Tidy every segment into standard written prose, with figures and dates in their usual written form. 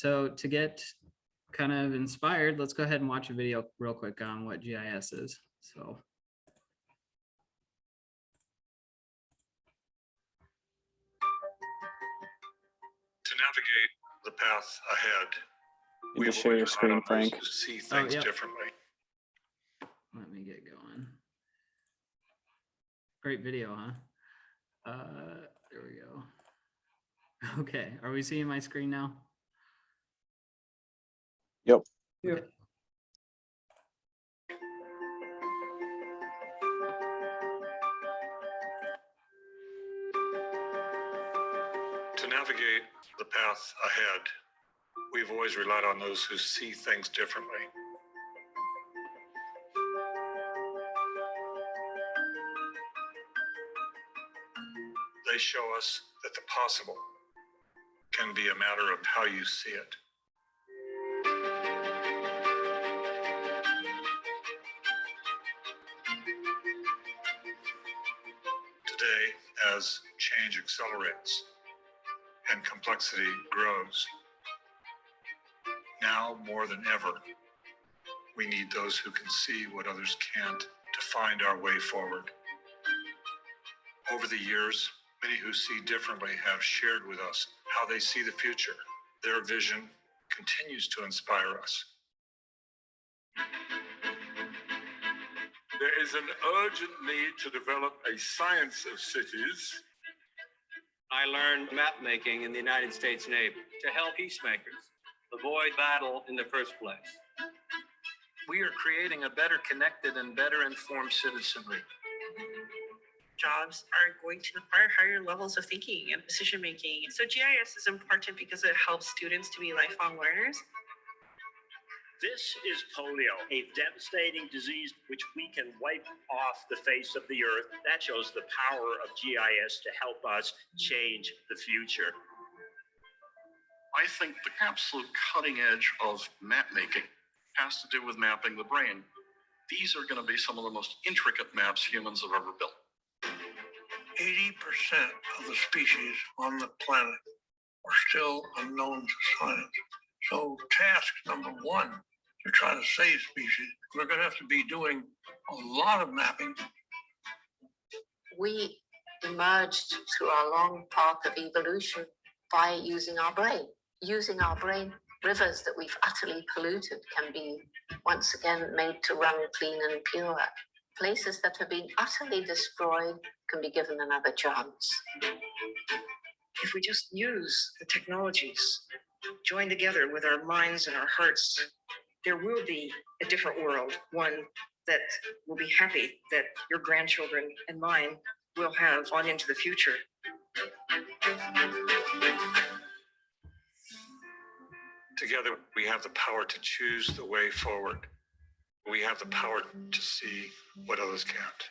So to get kind of inspired, let's go ahead and watch a video real quick on what GIS is. So. To navigate the path ahead, you can share your screen, Frank. To see things differently. Let me get going. Great video, huh? There we go. Okay, are we seeing my screen now? Yep. Okay. To navigate the path ahead, we've always relied on those who see things differently. They show us that the possible can be a matter of how you see it. Today, as change accelerates and complexity grows, now more than ever, we need those who can see what others can't to find our way forward. Over the years, many who see differently have shared with us how they see the future. Their vision continues to inspire us. There is an urgent need to develop a science of cities. I learned map making in the United States Navy to help peacemakers avoid battle in the first place. We are creating a better connected and better informed citizenry. Jobs are going to require higher levels of thinking and decision making. So GIS is important because it helps students to be lifelong learners. This is polio, a devastating disease which we can wipe off the face of the earth. That shows the power of GIS to help us change the future. I think the absolute cutting edge of map making has to do with mapping the brain. These are going to be some of the most intricate maps humans have ever built. 80% of the species on the planet are still unknown to science. So task number one, to try to save species, we're going to have to be doing a lot of mapping. We emerged through our long path of evolution by using our brain. Using our brain, rivers that we've utterly polluted can be once again made to run clean and pure. Places that have been utterly destroyed can be given another chance. If we just use the technologies, join together with our minds and our hearts, there will be a different world, one that will be happy that your grandchildren and mine will have on into the future. Together, we have the power to choose the way forward. We have the power to see what others can't.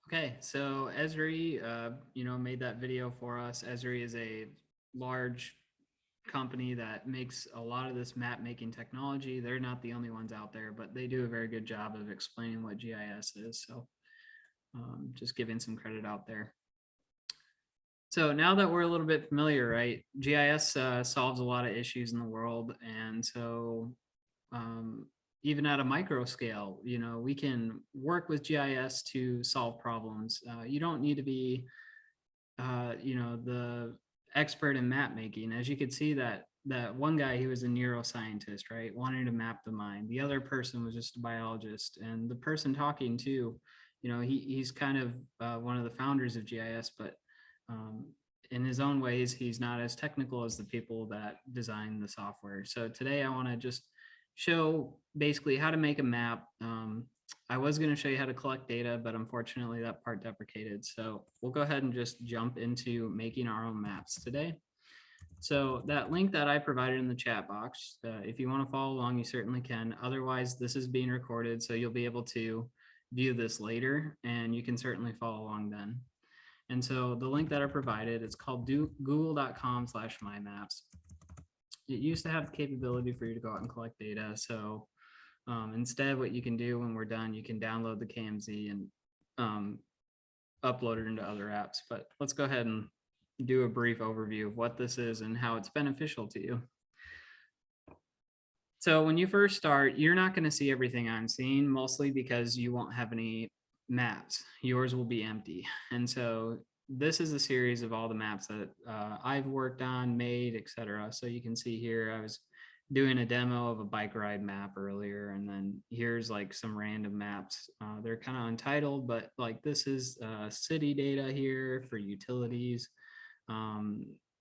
Okay, so Esri, made that video for us. Esri is a large company that makes a lot of this map making technology. They're not the only ones out there, but they do a very good job of explaining what GIS is. So just giving some credit out there. So now that we're a little bit familiar, right? GIS solves a lot of issues in the world. And so even at a micro scale, we can work with GIS to solve problems. You don't need to be, the expert in map making. As you could see, that one guy, he was a neuroscientist, right? Wanting to map the mind. The other person was just a biologist, and the person talking to, he's kind of one of the founders of GIS, but in his own ways, he's not as technical as the people that design the software. So today I want to just show basically how to make a map. I was going to show you how to collect data, but unfortunately that part deprecated. So we'll go ahead and just jump into making our own maps today. So that link that I provided in the chat box, if you want to follow along, you certainly can. Otherwise, this is being recorded, so you'll be able to view this later, and you can certainly follow along then. And so the link that I provided, it's called google.com/mymaps. It used to have the capability for you to go out and collect data. So Instead, what you can do when we're done, you can download the KMZ and upload it into other apps. But let's go ahead and do a brief overview of what this is and how it's beneficial to you. So when you first start, you're not going to see everything I'm seeing, mostly because you won't have any maps. Yours will be empty. And so this is a series of all the maps that I've worked on, made, etc. So you can see here, I was doing a demo of a bike ride map earlier, and then here's like some random maps. They're kind of untitled, but like this is city data here for utilities.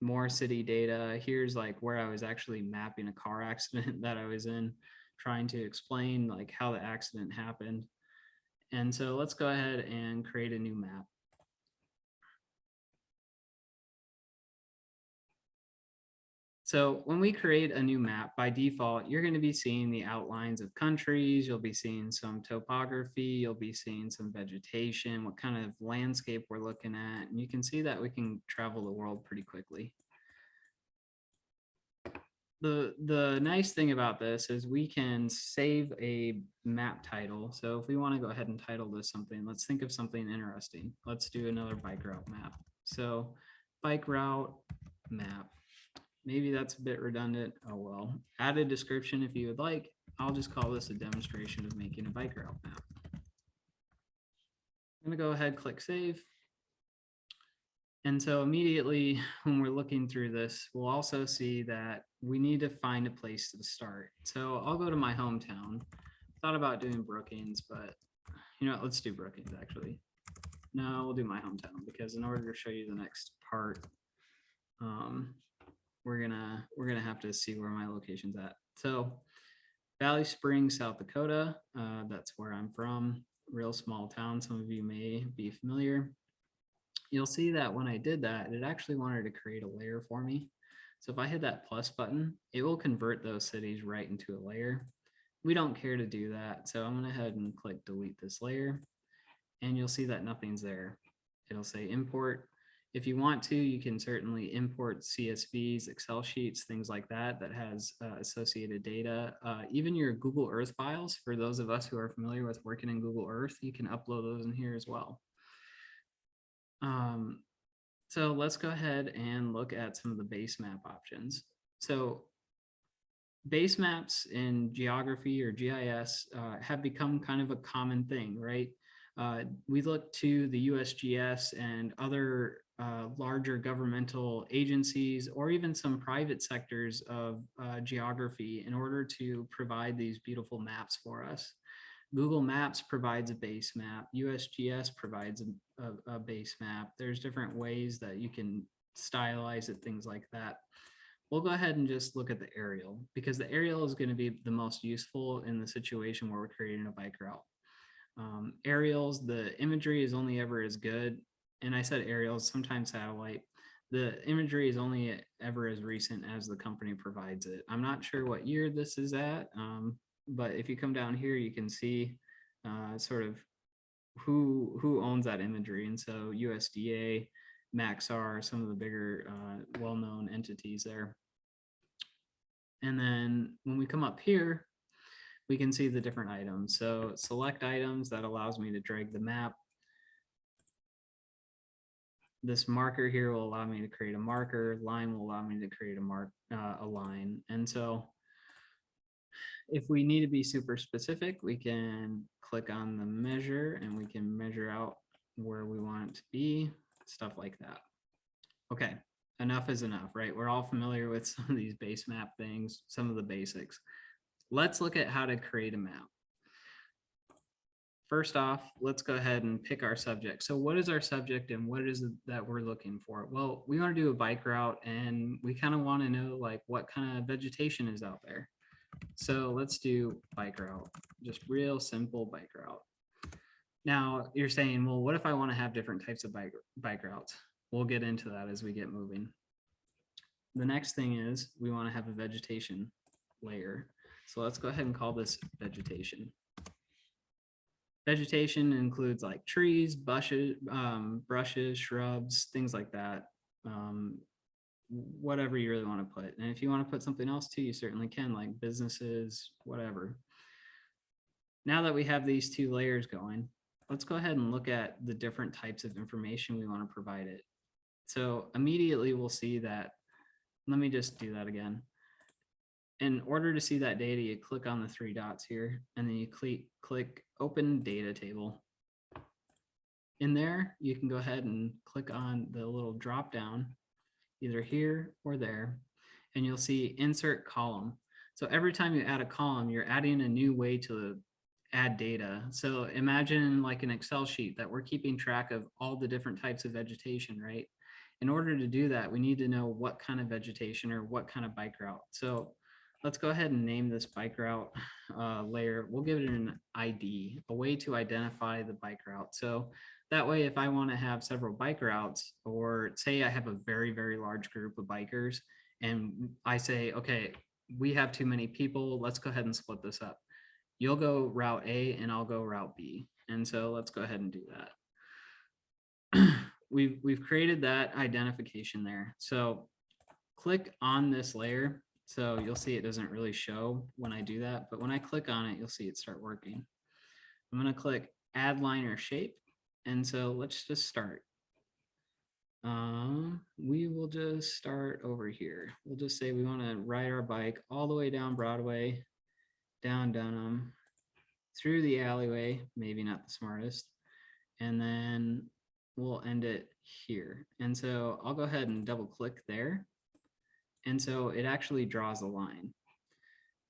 More city data. Here's like where I was actually mapping a car accident that I was in, trying to explain like how the accident happened. And so let's go ahead and create a new map. So when we create a new map, by default, you're going to be seeing the outlines of countries. You'll be seeing some topography. You'll be seeing some vegetation, what kind of landscape we're looking at. And you can see that we can travel the world pretty quickly. The nice thing about this is we can save a map title. So if we want to go ahead and title this something, let's think of something interesting. Let's do another bike route map. So bike route map. Maybe that's a bit redundant. Oh well, add a description if you would like. I'll just call this a demonstration of making a bike route map. I'm gonna go ahead, click save. And so immediately when we're looking through this, we'll also see that we need to find a place to start. So I'll go to my hometown. Thought about doing Brookings, but you know, let's do Brookings actually. No, we'll do my hometown because in order to show you the next part, we're gonna have to see where my location's at. So Valley Springs, South Dakota, that's where I'm from. Real small town, some of you may be familiar. You'll see that when I did that, it actually wanted to create a layer for me. So if I hit that plus button, it will convert those cities right into a layer. We don't care to do that, so I'm gonna go ahead and click delete this layer, and you'll see that nothing's there. It'll say import. If you want to, you can certainly import CSVs, Excel sheets, things like that, that has associated data. Even your Google Earth files, for those of us who are familiar with working in Google Earth, you can upload those in here as well. So let's go ahead and look at some of the base map options. So base maps in geography or GIS have become kind of a common thing, right? We look to the USGS and other larger governmental agencies or even some private sectors of geography in order to provide these beautiful maps for us. Google Maps provides a base map. USGS provides a base map. There's different ways that you can stylize it, things like that. We'll go ahead and just look at the aerial because the aerial is going to be the most useful in the situation where we're creating a bike route. Aerials, the imagery is only ever as good. And I said aerials, sometimes satellite. The imagery is only ever as recent as the company provides it. I'm not sure what year this is at, but if you come down here, you can see sort of who owns that imagery. And so USDA, Maxar, some of the bigger well-known entities there. And then when we come up here, we can see the different items. So select items, that allows me to drag the map. This marker here will allow me to create a marker. Line will allow me to create a line. And so if we need to be super specific, we can click on the measure and we can measure out where we want it to be, stuff like that. Okay, enough is enough, right? We're all familiar with some of these base map things, some of the basics. Let's look at how to create a map. First off, let's go ahead and pick our subject. So what is our subject and what is it that we're looking for? Well, we want to do a bike route and we kind of want to know like what kind of vegetation is out there. So let's do bike route, just real simple bike route. Now you're saying, well, what if I want to have different types of bike routes? We'll get into that as we get moving. The next thing is we want to have a vegetation layer. So let's go ahead and call this vegetation. Vegetation includes like trees, bushes, brushes, shrubs, things like that. Whatever you really want to put. And if you want to put something else too, you certainly can, like businesses, whatever. Now that we have these two layers going, let's go ahead and look at the different types of information we want to provide it. So immediately we'll see that, let me just do that again. In order to see that data, you click on the three dots here, and then you click Open Data Table. In there, you can go ahead and click on the little drop down, either here or there, and you'll see Insert Column. So every time you add a column, you're adding a new way to add data. So imagine like an Excel sheet that we're keeping track of all the different types of vegetation, right? In order to do that, we need to know what kind of vegetation or what kind of bike route. So let's go ahead and name this bike route layer. We'll give it an ID, a way to identify the bike route. So that way, if I want to have several bike routes, or say I have a very, very large group of bikers, and I say, okay, we have too many people, let's go ahead and split this up. You'll go route A and I'll go route B. And so let's go ahead and do that. We've created that identification there. So click on this layer. So you'll see it doesn't really show when I do that, but when I click on it, you'll see it start working. I'm going to click Add Line or Shape. And so let's just start. We will just start over here. We'll just say we want to ride our bike all the way down Broadway, down Dunham, through the alleyway, maybe not the smartest, and then we'll end it here. And so I'll go ahead and double click there. And so it actually draws a line.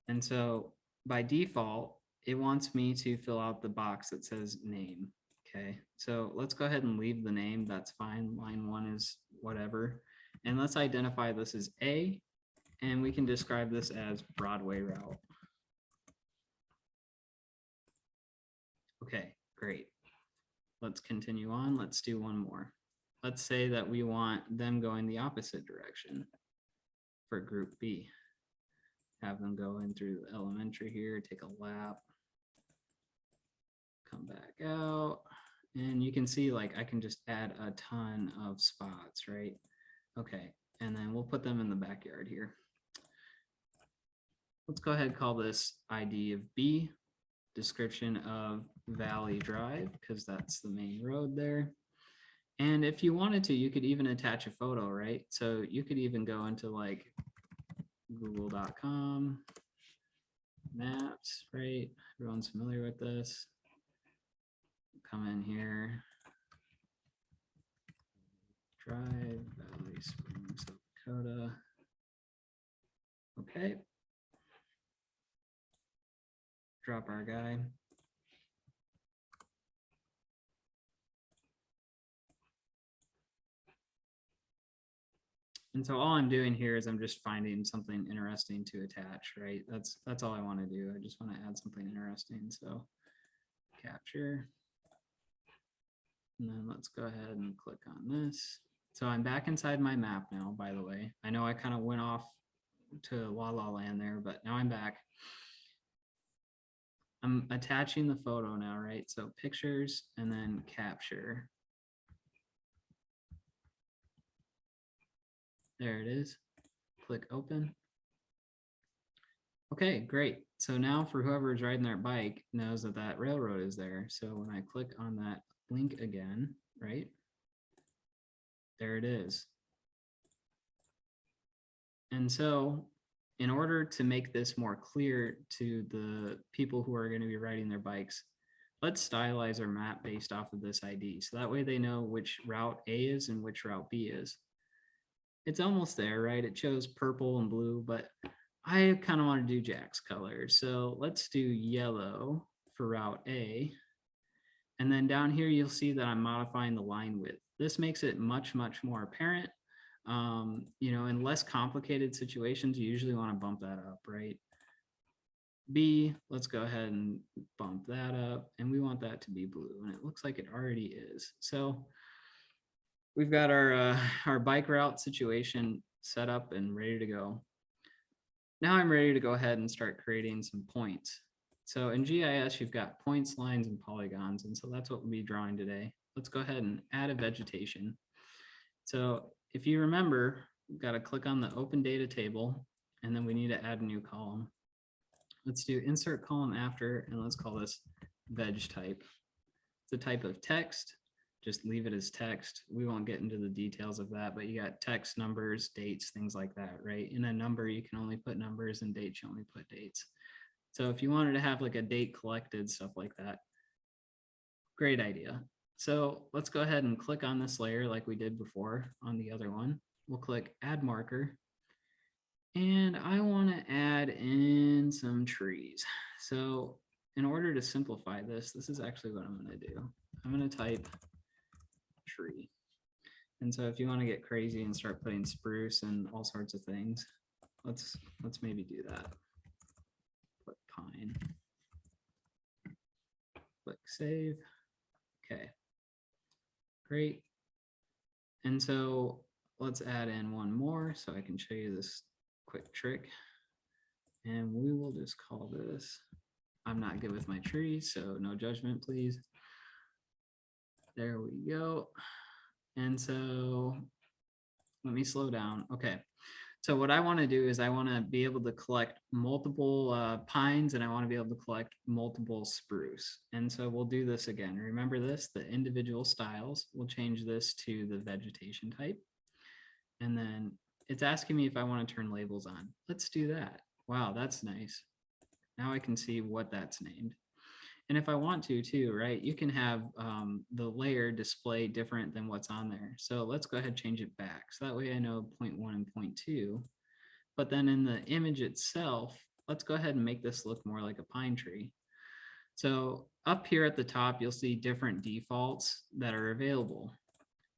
And so by default, it wants me to fill out the box that says name. Okay, so let's go ahead and leave the name. That's fine. Line 1 is whatever. And let's identify this as A, and we can describe this as Broadway route. Okay, great. Let's continue on. Let's do one more. Let's say that we want them going the opposite direction for group B. Have them go in through the elementary here, take a lap, come back out, and you can see like I can just add a ton of spots, right? Okay, and then we'll put them in the backyard here. Let's go ahead and call this ID of B, description of Valley Drive, because that's the main road there. And if you wanted to, you could even attach a photo, right? So you could even go into like google.com maps, right? Everyone's familiar with this. Come in here. Drive, Valley Springs, South Dakota. Okay. Drop our guy. And so all I'm doing here is I'm just finding something interesting to attach, right? That's all I want to do. I just want to add something interesting. So capture. And then let's go ahead and click on this. So I'm back inside my map now, by the way. I know I kind of went off to La La Land there, but now I'm back. I'm attaching the photo now, right? So pictures and then capture. There it is. Click open. Okay, great. So now for whoever is riding their bike knows that that railroad is there. So when I click on that link again, right? There it is. And so in order to make this more clear to the people who are going to be riding their bikes, let's stylize our map based off of this ID. So that way they know which route A is and which route B is. It's almost there, right? It shows purple and blue, but I kind of want to do Jack's color. So let's do yellow for route A. And then down here, you'll see that I'm modifying the line width. This makes it much, much more apparent. You know, in less complicated situations, you usually want to bump that up, right? B, let's go ahead and bump that up. And we want that to be blue. And it looks like it already is. So we've got our bike route situation set up and ready to go. Now I'm ready to go ahead and start creating some points. So in GIS, you've got points, lines, and polygons. And so that's what we'll be drawing today. Let's go ahead and add a vegetation. So if you remember, we've got to click on the open data table, and then we need to add a new column. let's do insert column after, and let's call this veg type. It's a type of text. Just leave it as text. We won't get into the details of that, but you got text, numbers, dates, things like that, right? In a number, you can only put numbers, and dates, you only put dates. So if you wanted to have like a date collected, stuff like that, great idea. So let's go ahead and click on this layer like we did before on the other one. We'll click add marker. And I want to add in some trees. So in order to simplify this, this is actually what I'm going to do. I'm going to type tree. And so if you want to get crazy and start putting spruce and all sorts of things, let's maybe do that. Put pine. Click save. Okay. Great. And so let's add in one more so I can show you this quick trick. And we will just call this, I'm not good with my trees, so no judgment, please. There we go. And so let me slow down. Okay. So what I want to do is I want to be able to collect multiple pines, and I want to be able to collect multiple spruce. And so we'll do this again. Remember this, the individual styles. We'll change this to the vegetation type. And then it's asking me if I want to turn labels on. Let's do that. Wow, that's nice. Now I can see what that's named. And if I want to too, right, you can have the layer display different than what's on there. So let's go ahead and change it back. So that way I know 0.1 and 0.2. But then in the image itself, let's go ahead and make this look more like a pine tree. So up here at the top, you'll see different defaults that are available.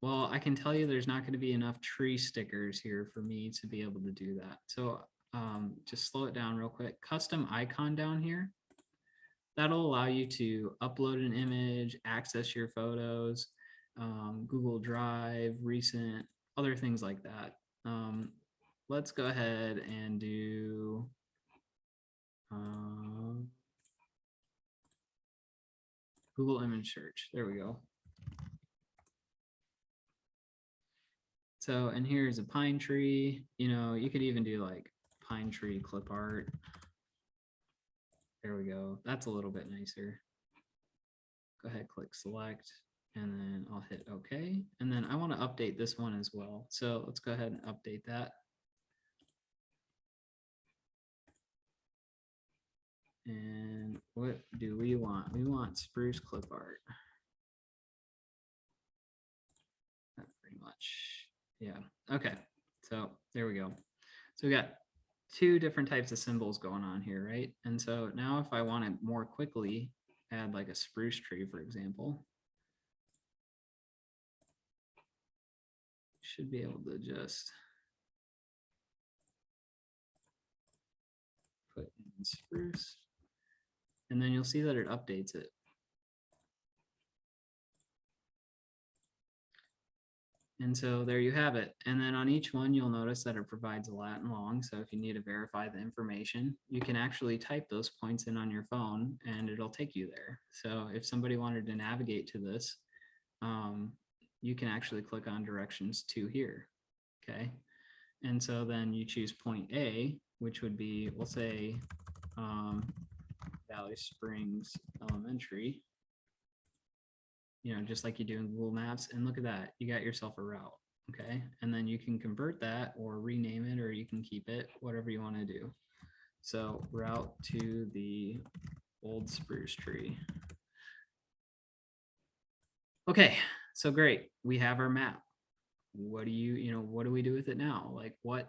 Well, I can tell you there's not going to be enough tree stickers here for me to be able to do that. So just slow it down real quick. Custom icon down here. That'll allow you to upload an image, access your photos, Google Drive, recent, other things like that. Let's go ahead and do Google image search. There we go. So, and here's a pine tree. You know, you could even do like pine tree clip art. There we go. That's a little bit nicer. Go ahead, click select, and then I'll hit OK. And then I want to update this one as well. So let's go ahead and update that. And what do we want? We want spruce clip art. That pretty much, yeah. Okay, so there we go. So we got two different types of symbols going on here, right? And so now if I want to more quickly add like a spruce tree, for example, should be able to just put in spruce, and then you'll see that it updates it. And so there you have it. And then on each one, you'll notice that it provides a lat and long. So if you need to verify the information, you can actually type those points in on your phone and it'll take you there. So if somebody wanted to navigate to this, you can actually click on directions to here. Okay. And so then you choose point A, which would be, we'll say, Valley Springs Elementary. You know, just like you do in Google Maps, and look at that, you got yourself a route, okay? And then you can convert that or rename it, or you can keep it, whatever you want to do. So route to the old spruce tree. Okay, so great, we have our map. What do what do we do with it now? Like what,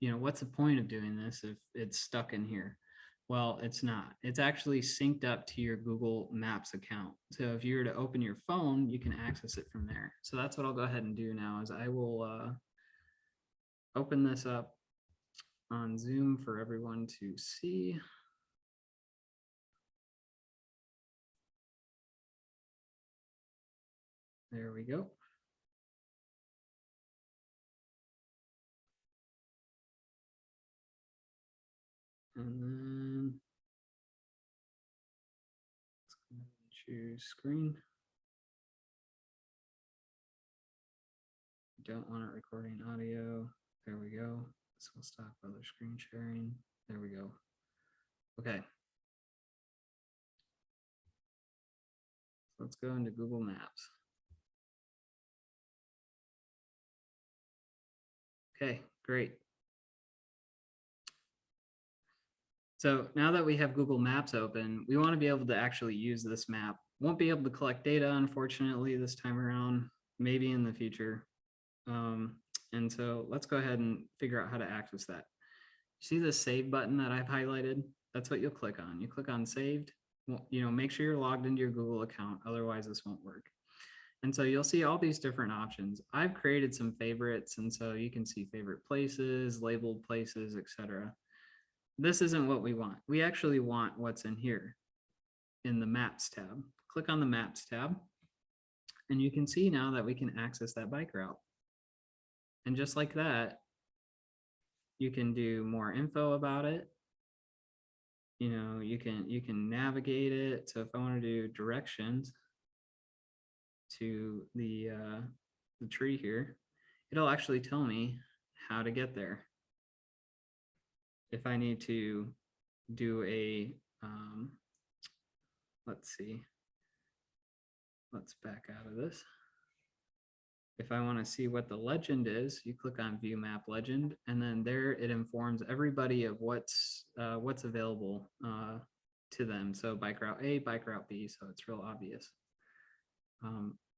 what's the point of doing this if it's stuck in here? Well, it's not. It's actually synced up to your Google Maps account. So if you were to open your phone, you can access it from there. So that's what I'll go ahead and do now is I will open this up on Zoom for everyone to see. There we go. And then choose screen. Don't want it recording audio. There we go. So we'll stop other screen sharing. There we go. Okay. Let's go into Google Maps. Okay, great. So now that we have Google Maps open, we want to be able to actually use this map. Won't be able to collect data, unfortunately, this time around, maybe in the future. And so let's go ahead and figure out how to access that. See the save button that I've highlighted? That's what you'll click on. You click on saved. Well, you know, make sure you're logged into your Google account, otherwise this won't work. And so you'll see all these different options. I've created some favorites, and so you can see favorite places, labeled places, etc. This isn't what we want. We actually want what's in here in the Maps tab. Click on the Maps tab, and you can see now that we can access that bike route. And just like that, you can do more info about it. You know, you can navigate it. So if I want to do directions to the tree here, it'll actually tell me how to get there. If I need to do a, let's see, let's back out of this. If I want to see what the legend is, you click on View Map Legend, and then there it informs everybody of what's available to them. So bike route A, bike route B, so it's real obvious.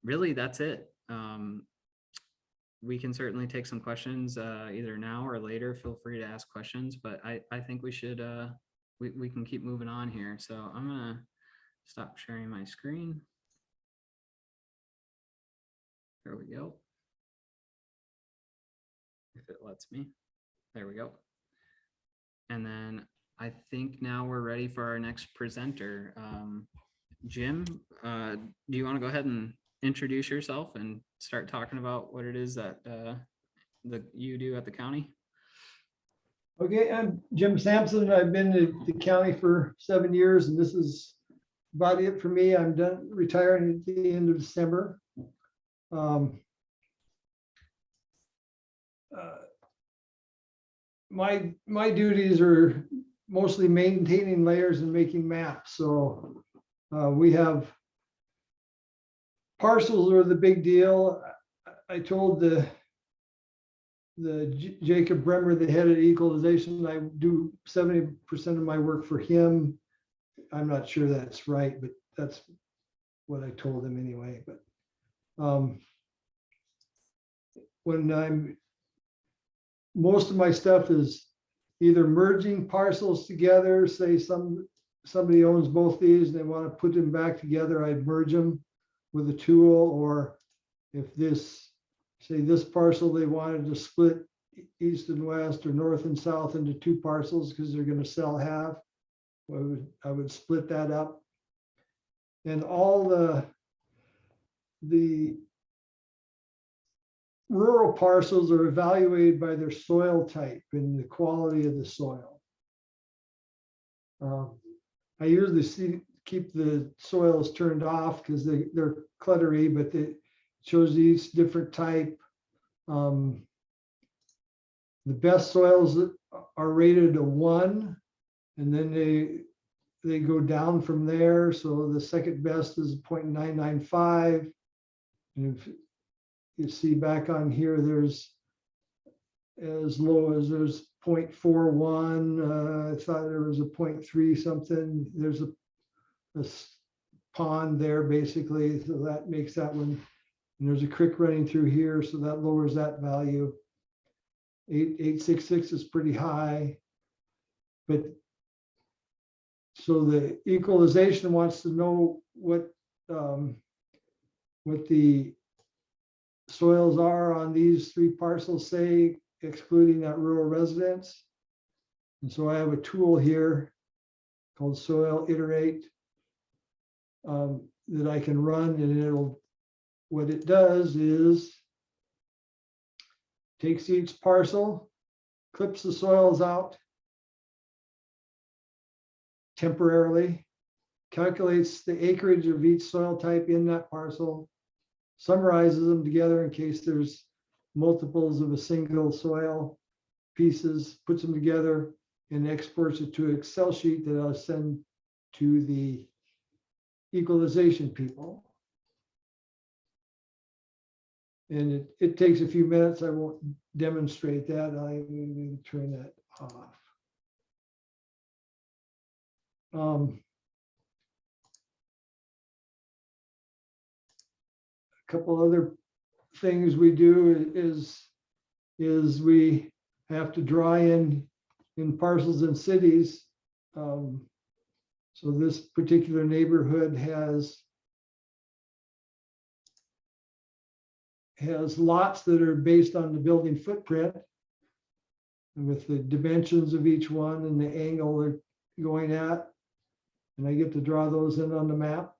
Really, that's it. We can certainly take some questions either now or later. Feel free to ask questions, but I think we should we can keep moving on here. So I'm gonna stop sharing my screen. There we go. If it lets me. There we go. And then I think now we're ready for our next presenter. Jim, do you want to go ahead and introduce yourself and start talking about what it is that you do at the county? Okay, I'm Jim Sampson. I've been at the county for 7 years, and this is about it for me. I'm done retiring at the end of December. My duties are mostly maintaining layers and making maps. So we have parcels are the big deal. I told the Jacob Bremer, the head of equalization, I do 70% of my work for him. I'm not sure that's right, but that's what I told him anyway. But when most of my stuff is either merging parcels together, say somebody owns both these and they want to put them back together, I'd merge them with a tool. Or if this parcel, they wanted to split east and west or north and south into two parcels because they're going to sell half, I would split that up. And all the rural parcels are evaluated by their soil type and the quality of the soil. I usually keep the soils turned off because they're cluttery, but it shows each different type. The best soils are rated a 1, and then they go down from there. So the second best is 0.995. And if you see back on here, there's as low as there's 0.41. I thought there was a 0.3 something. There's a pond there basically, so that makes that one. And there's a creek running through here, so that lowers that value. 866 is pretty high, but so the equalization wants to know what the soils are on these 3 parcels, say, excluding that rural residence. And so I have a tool here called Soil Iterate that I can run, and what it does is takes each parcel, clips the soils out temporarily, calculates the acreage of each soil type in that parcel, summarizes them together in case there's multiples of a single soil pieces, puts them together and exports it to an Excel sheet that I'll send to the equalization people. And it takes a few minutes. I won't demonstrate that. I'm going to turn that off. A couple other things we do is we have to draw in parcels and cities. So this particular neighborhood has lots that are based on the building footprint and with the dimensions of each one and the angle they're going at. And I get to draw those in on the map.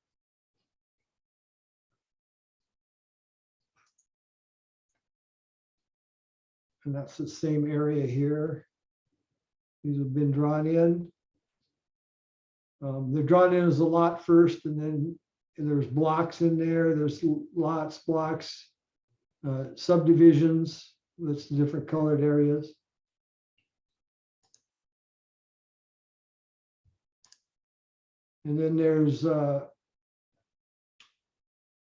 And that's the same area here. These have been drawn in. They're drawn in as a lot first, and then there's blocks in there. There's lots, blocks, subdivisions. That's the different colored areas. And then there's,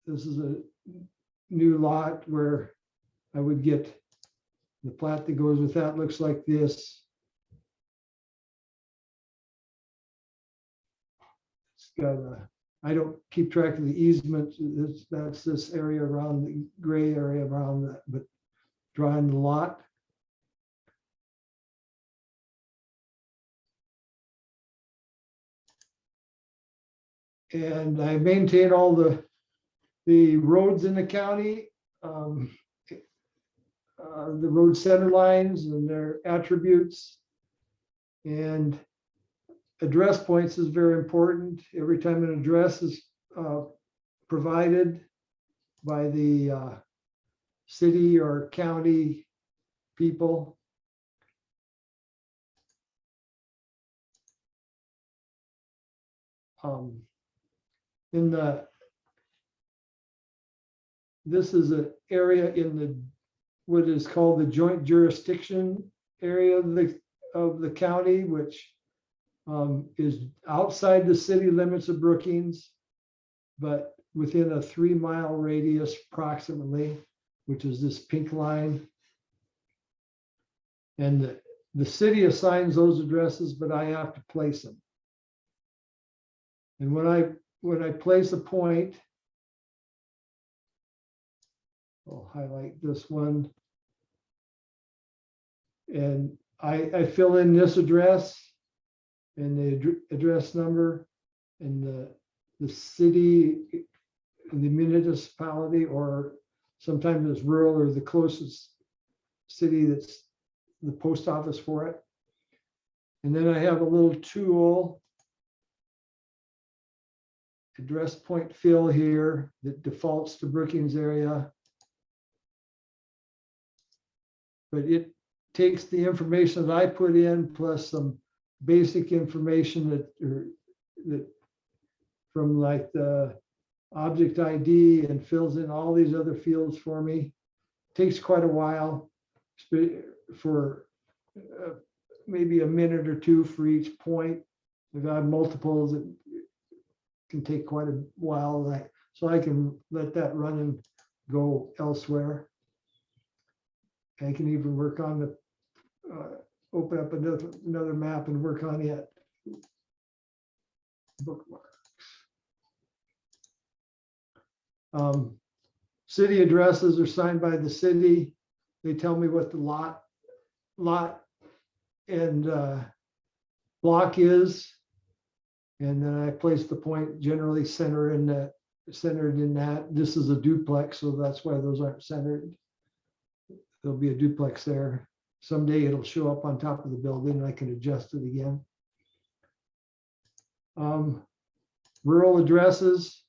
this is a new lot where I would get the plat that goes with that. Looks like this. It's got a, I don't keep track of the easement. That's this area around the gray area around that, but drawing the lot. And I maintain all the roads in the county, the road center lines and their attributes. And address points is very important. Every time an address is provided by the city or county people, this is an area in the what is called the joint jurisdiction area of the county, which is outside the city limits of Brookings, but within a 3-mile radius approximately, which is this pink line. And the city assigns those addresses, but I have to place them. And when I place a point, I'll highlight this one. And I fill in this address and the address number and the city, the municipality, or sometimes it's rural or the closest city that's the post office for it. And then I have a little tool, address point fill here, that defaults to Brookings area. But it takes the information that I put in plus some basic information that from like the object ID and fills in all these other fields for me. Takes quite a while for maybe a minute or two for each point. If I have multiples, it can take quite a while. So I can let that run and go elsewhere. I can even work on the, open up another map and work on it. Bookmarks. City addresses are signed by the city. They tell me what the lot and block is. And then I place the point generally centered in that. This is a duplex, so that's why those aren't centered. There'll be a duplex there. Someday it'll show up on top of the building and I can adjust it again. Rural addresses.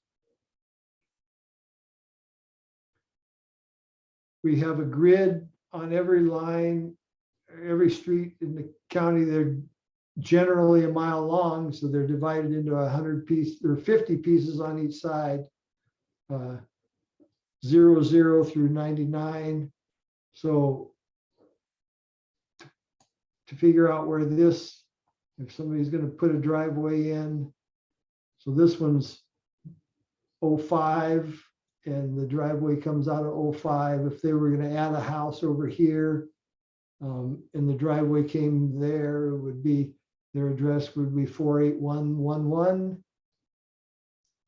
We have a grid on every line, every street in the county. They're generally a mile long, so they're divided into 100 pieces or 50 pieces on each side, 00 through 99. So to figure out where this, if somebody's gonna put a driveway in. So this one's 05 and the driveway comes out of 05. If they were gonna add a house over here, and the driveway came there, it would be, their address would be 48111.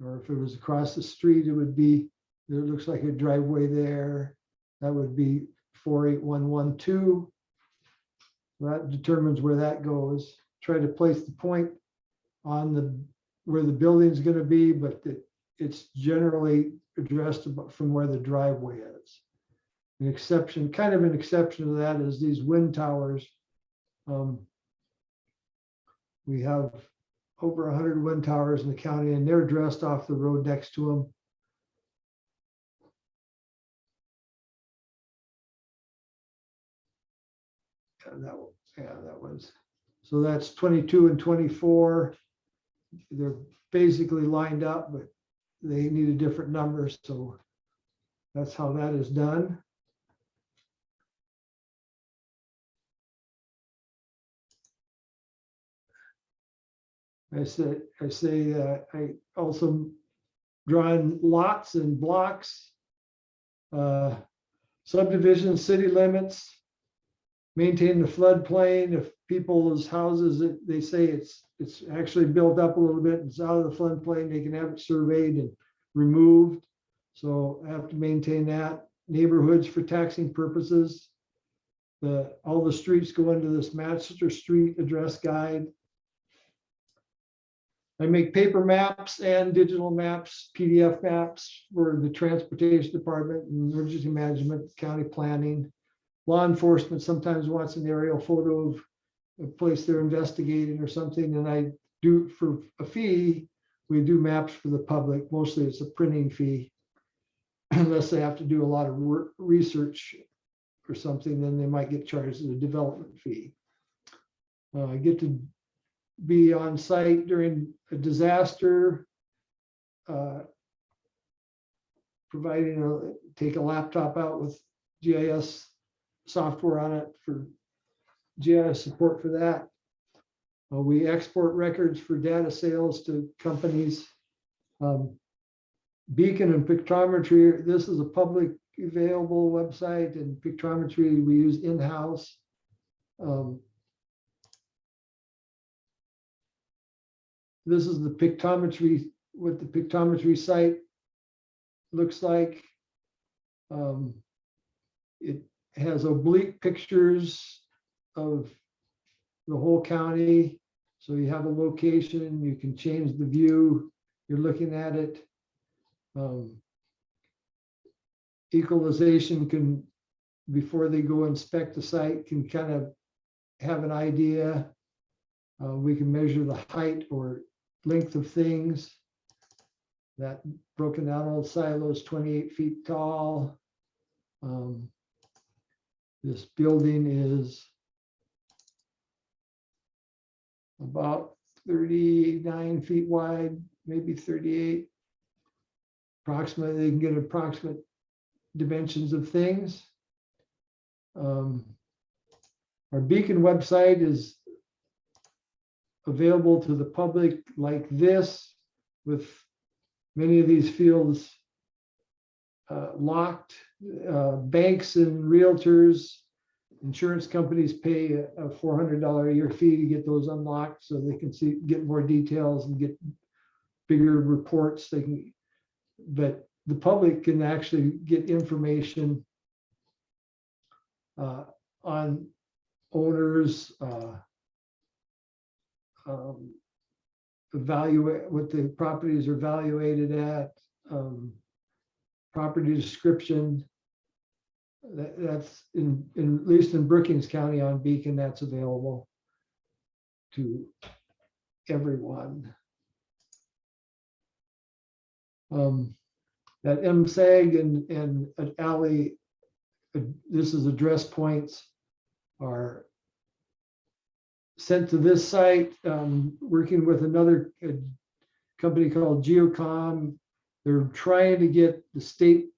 Or if it was across the street, it would be, there looks like a driveway there. That would be 48112. That determines where that goes. Try to place the point on the, where the building's gonna be, but it's generally addressed from where the driveway is. An exception, kind of an exception to that is these wind towers. We have over 100 wind towers in the county and they're addressed off the road next to them. That was, so that's 22 and 24. They're basically lined up, but they need a different number. So that's how that is done. I also drawn lots and blocks, subdivisions, city limits, maintain the floodplain. If people's houses, they say it's actually built up a little bit, it's out of the floodplain, they can have it surveyed and removed. So I have to maintain that. Neighborhoods for taxing purposes. All the streets go into this master street address guide. I make paper maps and digital maps, PDF maps for the transportation department, emergency management, county planning. Law enforcement sometimes wants an aerial photo of a place they're investigating or something, and I do, for a fee, we do maps for the public. Mostly it's a printing fee. Unless they have to do a lot of work, research or something, then they might get charged a development fee. I get to be on site during a disaster, take a laptop out with GIS software on it for GIS support for that. We export records for data sales to companies. Beacon and pictometry, this is a public available website, and pictometry we use in-house. This is the pictometry, what the pictometry site looks like. It has oblique pictures of the whole county. So you have a location, you can change the view, you're looking at it. Equalization can, before they go inspect the site, can kind of have an idea. We can measure the height or length of things. That broken down old silos, 28 feet tall. This building is about 39 feet wide, maybe 38. Approximately, they can get approximate dimensions of things. Our Beacon website is available to the public like this, with many of these fields locked. Banks and realtors, insurance companies pay a $400 a year fee to get those unlocked so they can see, get more details and get bigger reports. They can, but the public can actually get information on owners, evaluate what the properties are valuated at, property description. That's in at least in Brookings County on Beacon, that's available to everyone. That MSAG and alley, this is address points, are sent to this site. Working with another company called Geocom. They're trying to get the state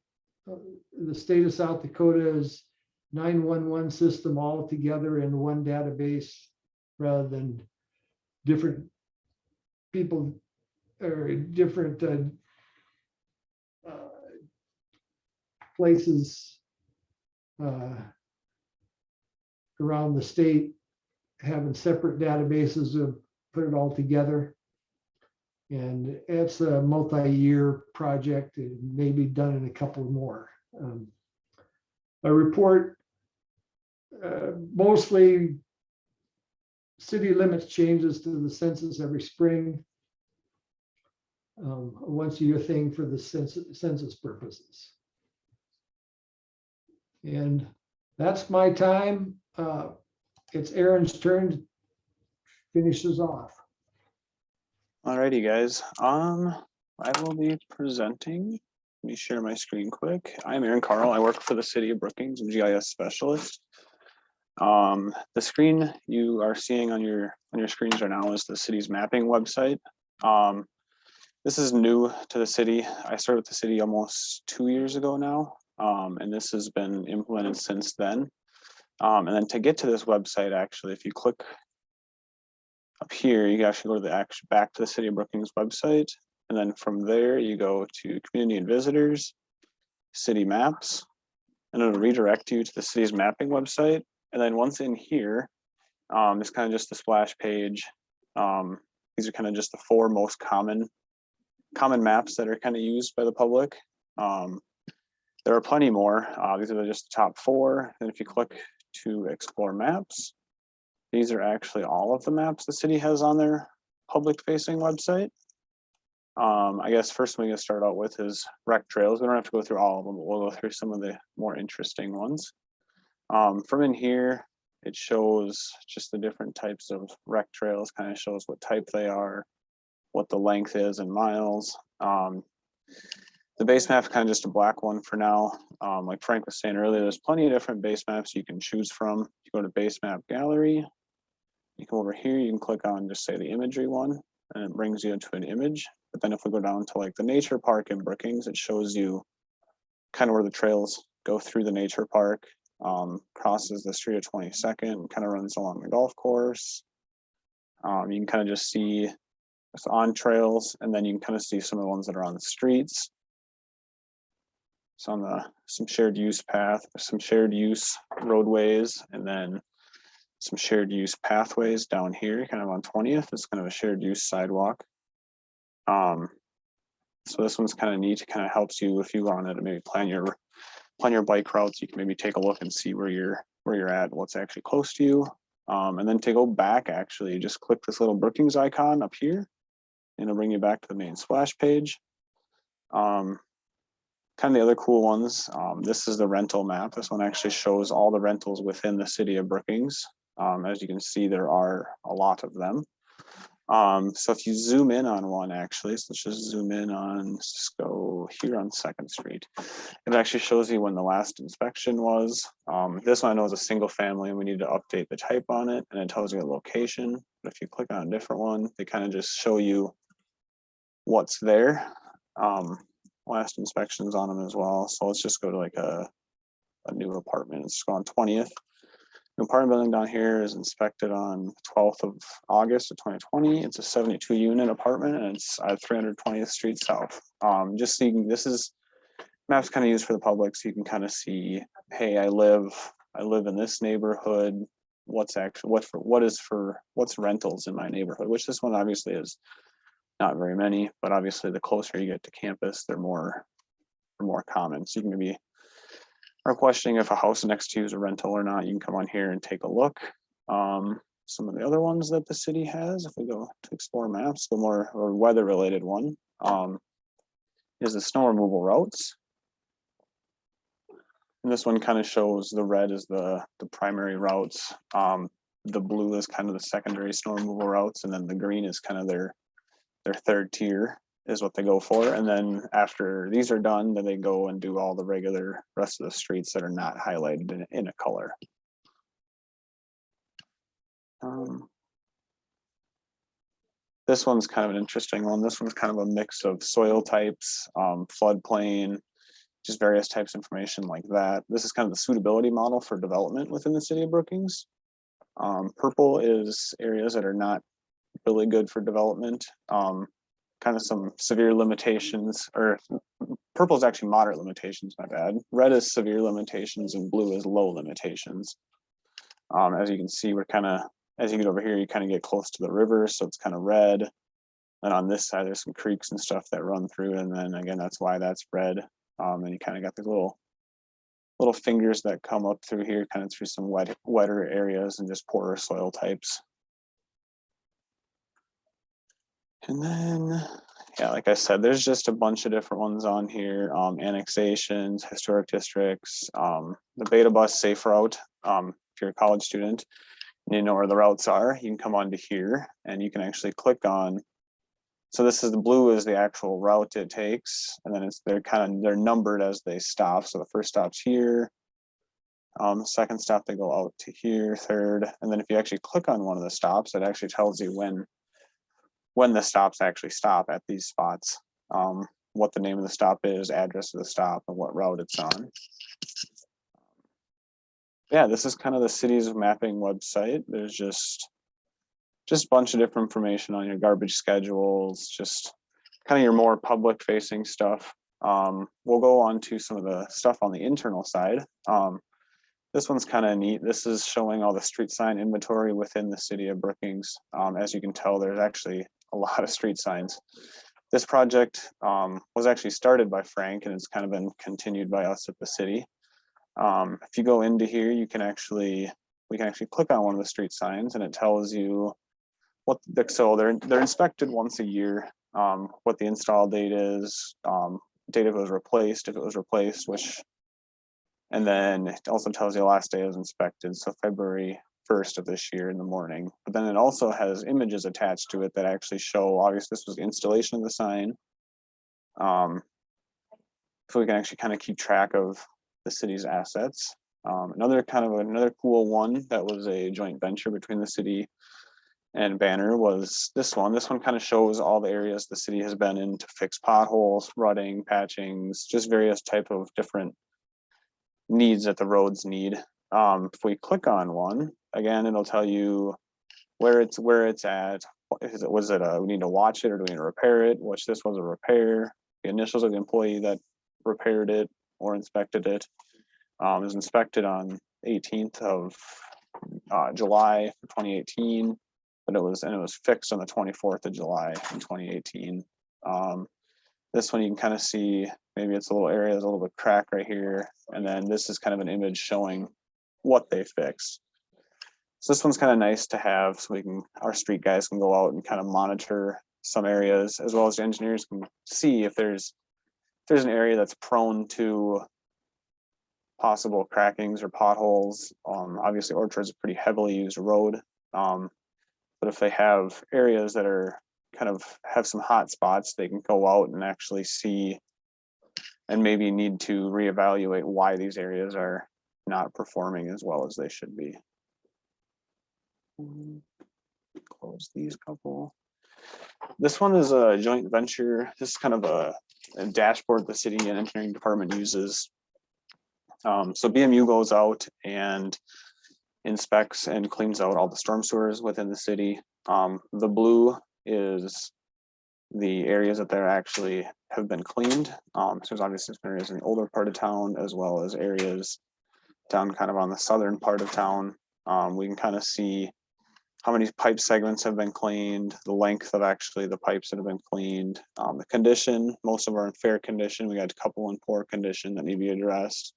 of South Dakota is 911 system all together in one database rather than different people or different places around the state having separate databases to put it all together. And it's a multi-year project. It may be done in a couple more. A report mostly city limits changes to the census every spring. A once a year thing for the census purposes. And that's my time. It's Aaron's turn to finish this off. Alrighty, guys. I will be presenting. Let me share my screen quick. I'm Aaron Karl. I work for the City of Brookings and GIS specialist. The screen you are seeing on your screens right now is the city's mapping website. This is new to the city. I started with the city almost 2 years ago now, and this has been implemented since then. And then to get to this website, actually, if you click up here, you can actually go to the back to the City of Brookings website. And then from there, you go to Community and Visitors, City Maps, and it'll redirect you to the city's mapping website. And then once in here, it's kind of just a splash page. These are kind of just the 4 most common maps that are kind of used by the public. There are plenty more. These are just the top 4. And if you click to explore maps, these are actually all of the maps the city has on their public facing website. I guess first thing we can start out with is rec trails. We don't have to go through all of them, but we'll go through some of the more interesting ones. From in here, it shows just the different types of rec trails, kind of shows what type they are, what the length is in miles. The base map is kind of just a black one for now. Like Frank was saying earlier, there's plenty of different base maps you can choose from. You go to base map gallery, you come over here, you can click on just say the imagery one, and it brings you into an image. But then if we go down to like the nature park in Brookings, it shows you kind of where the trails go through the nature park, crosses the street of 22nd, kind of runs along the golf course. You can kind of just see it's on trails, and then you can kind of see some of the ones that are on the streets. So on some shared use path, some shared use roadways, and then some shared use pathways down here, kind of on 20th. It's kind of a shared use sidewalk. So this one's kind of neat. It kind of helps you if you wanted to maybe plan your bike routes. You can maybe take a look and see where you're at, what's actually close to you. And then to go back, actually, just click this little Brookings icon up here, and it'll bring you back to the main splash page. Kind of the other cool ones, this is the rental map. This one actually shows all the rentals within the City of Brookings. As you can see, there are a lot of them. So if you zoom in on one, actually, so let's just zoom in on, let's just go here on 2nd Street. It actually shows you when the last inspection was. This one I know is a single family, and we need to update the type on it, and it tells you the location. But if you click on a different one, they kind of just show you what's there. Last inspections on them as well. So let's just go to like a new apartment. Let's go on 20th. The apartment building down here is inspected on 12th of August of 2020. It's a 72 unit apartment, and it's at 320th Street South. Just so you can, this is maps kind of used for the public, so you can kind of see, hey, I live in this neighborhood. What's rentals in my neighborhood, which this one obviously is not very many, but obviously the closer you get to campus, they're more common. So you can maybe are questioning if a house next to you is a rental or not. You can come on here and take a look. Some of the other ones that the city has, if we go to explore maps, the more or weather related one is the snow removal routes. And this one kind of shows the red is the primary routes. The blue is kind of the secondary snow removal routes, and then the green is kind of their 3rd tier is what they go for. And then after these are done, then they go and do all the regular rest of the streets that are not highlighted in a color. This one's kind of an interesting one. This one's kind of a mix of soil types, floodplain, just various types of information like that. This is kind of the suitability model for development within the city of Brookings. Purple is areas that are not really good for development. Kind of some severe limitations, or purple is actually moderate limitations, my bad. Red is severe limitations and blue is low limitations. As you can see, we're kind of, as you get over here, you kind of get close to the river, so it's kind of red. And on this side, there's some creeks and stuff that run through, and then again, that's why that's red. And you kind of got these little fingers that come up through here, kind of through some wetter areas and just poorer soil types. And then, yeah, like I said, there's just a bunch of different ones on here. Annexations, historic districts, the beta bus safe route. If you're a college student and you know where the routes are, you can come onto here and you can actually click on. So this is the blue is the actual route it takes, and then they're numbered as they stop. So the first stop's here. Second stop, they go out to here, third, and then if you actually click on one of the stops, it actually tells you when the stops actually stop at these spots, what the name of the stop is, address of the stop, and what route it's on. Yeah, this is kind of the city's mapping website. There's just a bunch of different information on your garbage schedules, just kind of your more public facing stuff. We'll go on to some of the stuff on the internal side. This one's kind of neat. This is showing all the street sign inventory within the city of Brookings. As you can tell, there's actually a lot of street signs. This project was actually started by Frank, and it's kind of been continued by us at the city. If you go into here, we can actually click on one of the street signs, and it tells you so they're inspected once a year. What the install date is, date if it was replaced, and then it also tells you the last day it was inspected, so February 1st of this year in the morning. But then it also has images attached to it that actually show, obviously this was the installation of the sign. So we can actually kind of keep track of the city's assets. Another cool one that was a joint venture between the city and Banner was this one. This one kind of shows all the areas the city has been in to fix potholes, rutting, patchings, just various type of different needs that the roads need. If we click on one, again, it'll tell you where it's at. We need to watch it or do we need to repair it? Which this was a repair. The initials of the employee that repaired it or inspected it. It was inspected on 18th of July 2018, but it was fixed on the 24th of July in 2018. This one you can kind of see, maybe it's a little area, there's a little bit crack right here. And then this is kind of an image showing what they fixed. So this one's kind of nice to have, so our street guys can go out and kind of monitor some areas, as well as the engineers can see if there's an area that's prone to possible crackings or potholes. Obviously Orchard's a pretty heavily used road. But if they have areas that are kind of have some hot spots, they can go out and actually see and maybe need to reevaluate why these areas are not performing as well as they should be. Close these couple. This one is a joint venture. This is kind of a dashboard the city and engineering department uses. So BMU goes out and inspects and cleans out all the storm sewers within the city. The blue is the areas that they're actually have been cleaned. So there's obviously some areas in the older part of town, as well as areas down kind of on the southern part of town. We can kind of see how many pipe segments have been cleaned, the length of actually the pipes that have been cleaned, the condition. Most of them are in fair condition. We got a couple in poor condition that need to be addressed.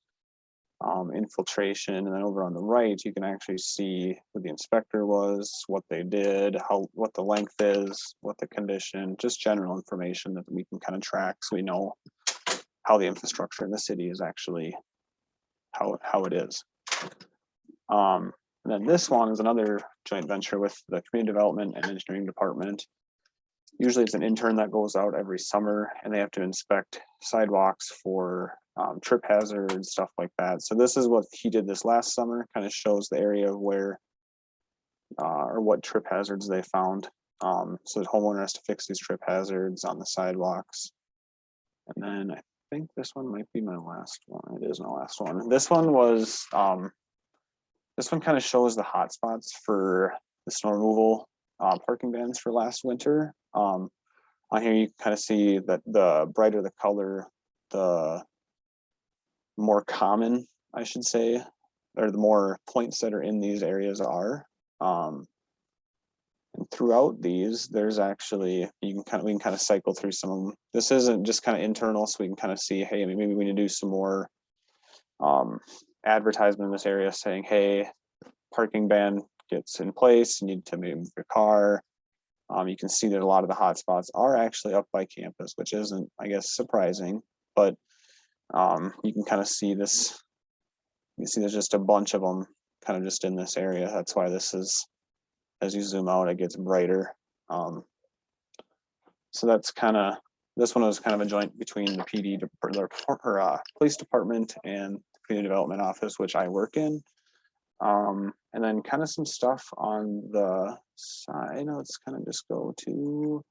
Infiltration, and then over on the right, you can actually see who the inspector was, what they did, what the length is, what the condition, just general information that we can kind of track, so we know how the infrastructure in the city is actually how it is. And then this one is another joint venture with the community development and engineering department. Usually it's an intern that goes out every summer and they have to inspect sidewalks for trip hazards, stuff like that. So this is what he did this last summer, kind of shows the area of where or what trip hazards they found. So the homeowner has to fix these trip hazards on the sidewalks. And then I think this one might be my last one. It is my last one. This one was, this one kind of shows the hot spots for the snow removal parking bans for last winter. On here, you kind of see that the brighter the color, the more common, I should say, or the more points that are in these areas are. And throughout these, there's actually, we can kind of cycle through some of them. This isn't just kind of internal, so we can kind of see, hey, maybe we need to do some more advertisement in this area saying, hey, parking ban gets in place, you need to move your car. You can see that a lot of the hot spots are actually up by campus, which isn't, I guess, surprising, but you can kind of see this. You can see there's just a bunch of them kind of just in this area. That's why this is, as you zoom out, it gets brighter. So that's kind of, this one was kind of a joint between the PD, police department and community development office, which I work in. And then kind of some stuff on the side. Now let's kind of just go to,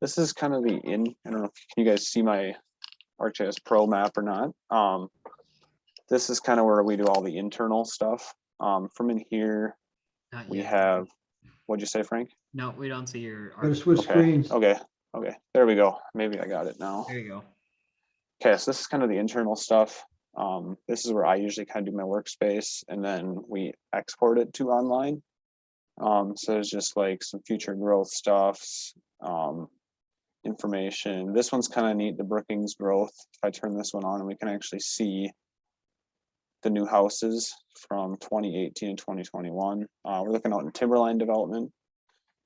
this is kind of the I don't know if you guys see my ArcGIS Pro map or not. This is kind of where we do all the internal stuff. From in here, Not we yet. have, what'd you say, Frank? No, we don't see your. Gotta switch Okay. screens. Okay, there we go. Maybe I got it now. There you go. Okay, so this is kind of the internal stuff. This is where I usually kind of do my workspace, and then we export it to online. So there's just like some future growth stuffs, information. This one's kind of neat, the Brookings growth. If I turn this one on, we can actually see the new houses from 2018 and 2021. We're looking out in Timberline development.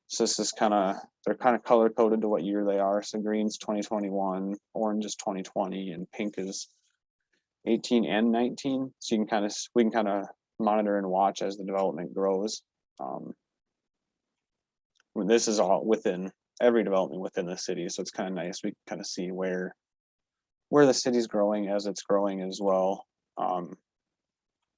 So this is kind of, they're kind of color coded to what year they are. So green's 2021, orange is 2020, and pink is 18 and 19. So you can kind of, we can kind of monitor and watch as the development grows. This is all within every development within the city. So it's kind of nice. We can kind of see where the city's growing as it's growing as well.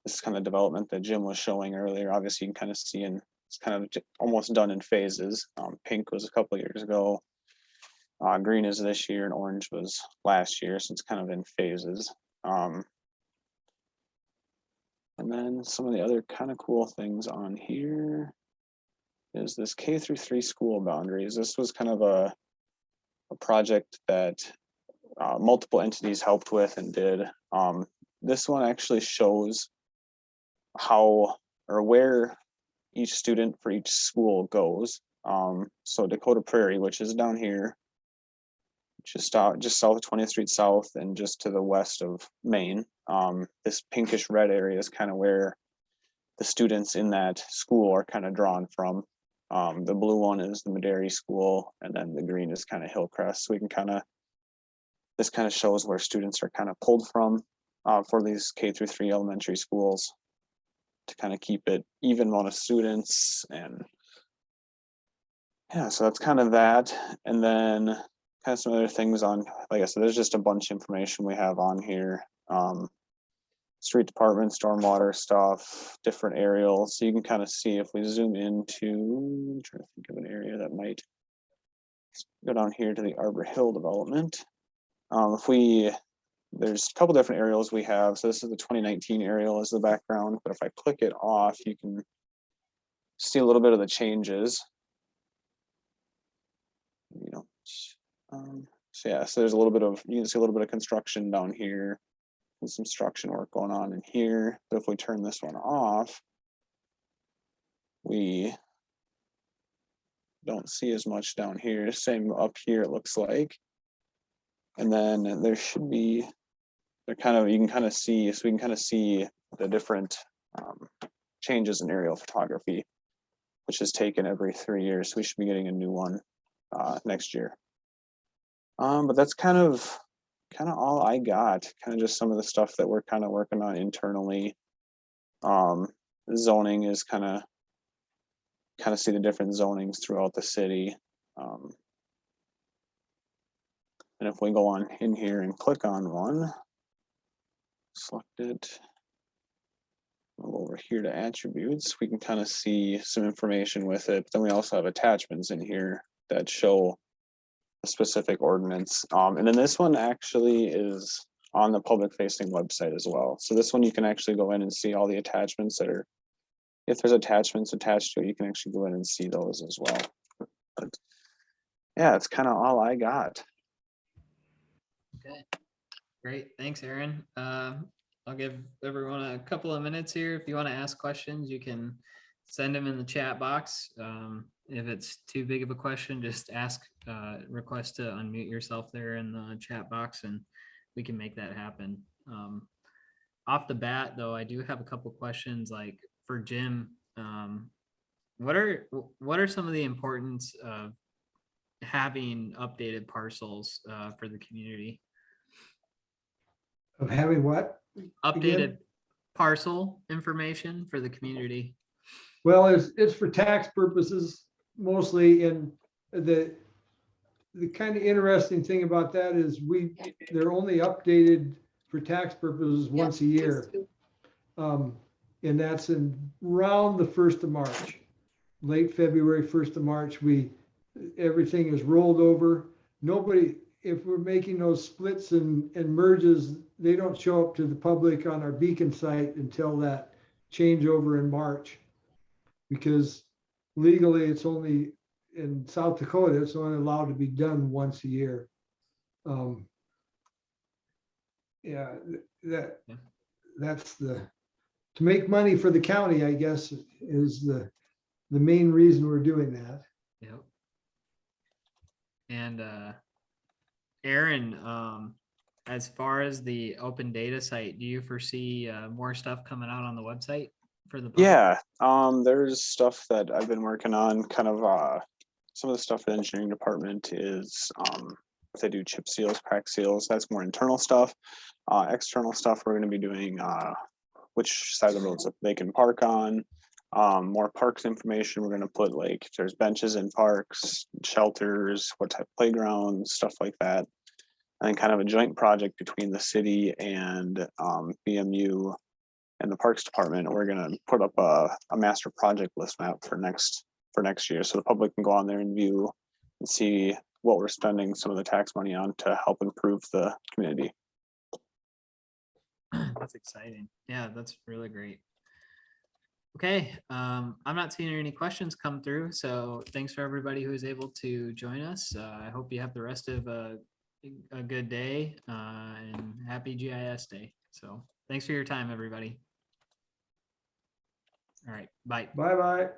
This is kind of development that Jim was showing earlier. Obviously, you can kind of see, and it's kind of almost done in phases. Pink was a couple of years ago. Green is this year, and orange was last year. So it's kind of in phases. And then some of the other kind of cool things on here is this K-3 school boundaries. This was kind of a project that multiple entities helped with and did. This one actually shows how or where each student for each school goes. So Dakota Prairie, which is down here, just south of 20th Street South and just to the west of Main. This pinkish red area is kind of where the students in that school are kind of drawn from. The blue one is the Maderi School, and then the green is kind of Hillcrest. So we can kind of, this kind of shows where students are kind of pulled from for these K-3 elementary schools to kind of keep it even amount of students. And yeah, so that's kind of that. And then kind of some other things on, like I said, there's just a bunch of information we have on here. Street department, stormwater stuff, different aerials. So you can kind of see if we zoom into, I'm trying to think of an area that might go down here to the Arbor Hill development. There's a couple different aerials we have. So this is the 2019 aerial as the background, but if I click it off, you can see a little bit of the changes. So yeah, so there's a little bit of, you can see a little bit of construction down here and some construction work going on in here. But if we turn this one off, we don't see as much down here. Same up here, it looks like. And then there should be, they're kind of, you can kind of see, so we can kind of see the different changes in aerial photography, which is taken every 3 years. So we should be getting a new one next year. But that's kind of all I got. Kind of just some of the stuff that we're kind of working on internally. Zoning is kind of see the different zonings throughout the city. And if we go on in here and click on one, select it, go over here to attributes, we can kind of see some information with it. But then we also have attachments in here that show specific ordinance. And then this one actually is on the public facing website as well. So this one you can actually go in and see all the attachments that are, if there's attachments attached to it, you can actually go in and see those as well. But yeah, that's kind of all I got. Okay, great. Thanks, Aaron. I'll give everyone a couple of minutes here. If you want to ask questions, you can send them in the chat box. If it's too big of a question, just ask, request to unmute yourself there in the chat box and we can make that happen. Off the bat though, I do have a couple questions like for Jim. What are some of the importance of having updated parcels for the community? Of having what? Updated Again? parcel information for the community. Well, it's for tax purposes mostly, and the kind of interesting thing about that is they're only updated for tax purposes once a year. And that's around the 1st of March, late February, 1st of March, everything is rolled over. Nobody, if we're making those splits and merges, they don't show up to the public on our Beacon site until that changeover in March. Because legally it's only in South Dakota, it's only allowed to be done once a year. Yeah, that's to make money for the county, I guess, is the main reason we're doing that. Yep. And Aaron, as far as the open data site, do you foresee more stuff coming out on the website for the public? Yeah, there's stuff that I've been working on, kind of some of the stuff the engineering department is if they do chip seals, crack seals, that's more internal stuff. External stuff, we're going to be doing which side of the roads they can park on. More parks information. We're going to put like if there's benches in parks, shelters, what type of playgrounds, stuff like that. And kind of a joint project between the city and BMU and the Parks Department. We're going to put up a master project list map for next year, so the public can go on there and view and see what we're spending some of the tax money on to help improve the community. That's exciting. Yeah, that's really great. Okay, I'm not seeing any questions come through, so thanks for everybody who was able to join us. I hope you have the rest of a good day and happy GIS day. So thanks for your time, everybody. All right, bye. Bye-bye.